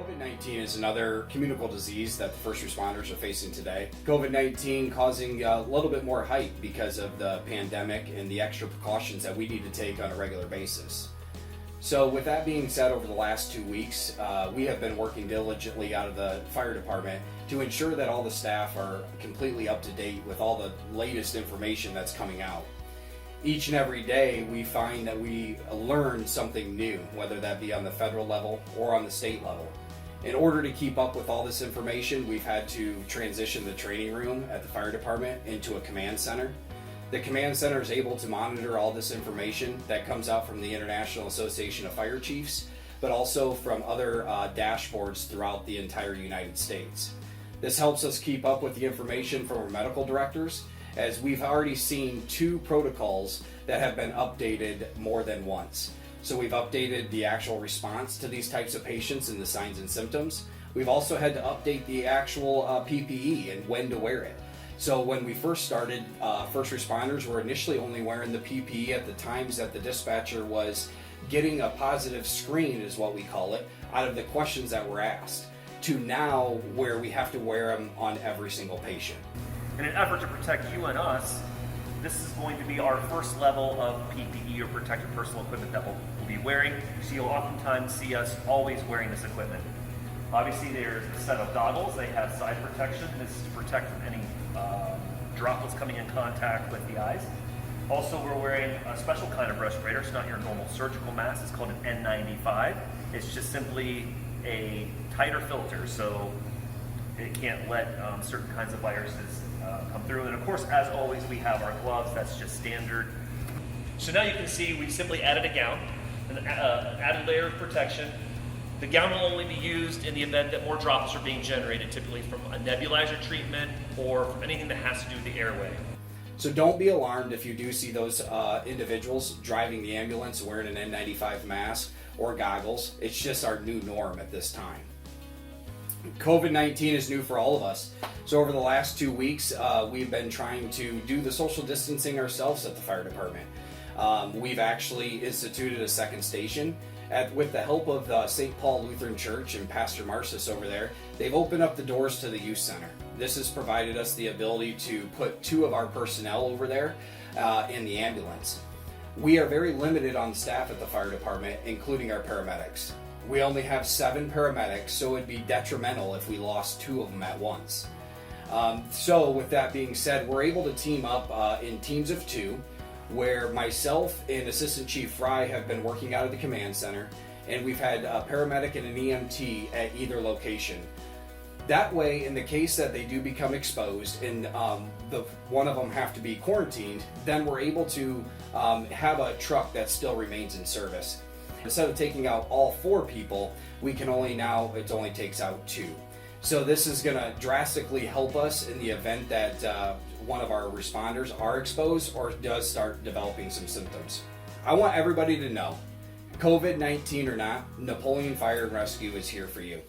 COVID-19 is another communicable disease that the first responders are facing today. COVID-19 causing a little bit more hype because of the pandemic and the extra precautions that we need to take on a regular basis. So with that being said, over the last 2 weeks, we have been working diligently out of the fire department to ensure that all the staff are completely up to date with all the latest information that's coming out. Each and every day we find that we learn something new, whether that be on the federal level or on the state level. In order to keep up with all this information, we've had to transition the training room at the fire department into a command center. The command center is able to monitor all this information that comes out from the International Association of Fire Chiefs, but also from other dashboards throughout the entire United States. This helps us keep up with the information from our medical directors, as we've already seen 2 protocols that have been updated more than once. So we've updated the actual response to these types of patients and the signs and symptoms. We've also had to update the actual PPE and when to wear it. So when we first started, first responders were initially only wearing the PPE at the times that the dispatcher was getting a positive screen, is what we call it, out of the questions that were asked, to now where we have to wear them on every single patient. In an effort to protect you and us, this is going to be our first level of PPE, or protective personal equipment, that we'll be wearing. So you'll oftentimes see us always wearing this equipment. Obviously there's a set of goggles. They have side protection. This is to protect from any droplets coming in contact with the eyes. Also, we're wearing a special kind of respirator. It's not your normal surgical mask. It's called an N95. It's just simply a tighter filter, so it can't let certain kinds of viruses come through. And of course, as always, we have our gloves. That's just standard. So now you can see we simply added a gown, an added layer of protection. The gown will only be used in the event that more droplets are being generated, typically from a nebulizer treatment or from anything that has to do with the airway. So don't be alarmed if you do see those individuals driving the ambulance wearing an N95 mask or goggles. It's just our new norm at this time. COVID-19 is new for all of us. So over the last 2 weeks, we've been trying to do the social distancing ourselves at the fire department. We've actually instituted a second station. With the help of St. Paul Lutheran Church and Pastor Marcis over there, they've opened up the doors to the youth center. This has provided us the ability to put 2 of our personnel over there in the ambulance. We are very limited on staff at the fire department, including our paramedics. We only have 7 paramedics, so it'd be detrimental if we lost 2 of them at once. So with that being said, we're able to team up in teams of 2, where myself and Assistant Chief Fry have been working out of the command center, and we've had a paramedic and an EMT at either location. That way, in the case that they do become exposed and one of them have to be quarantined, then we're able to have a truck that still remains in service. Instead of taking out all 4 people, it only takes out 2. So this is going to drastically help us in the event that one of our responders are exposed or does start developing some symptoms. I want everybody to know, COVID-19 or not, Napoleon Fire and Rescue is here for you.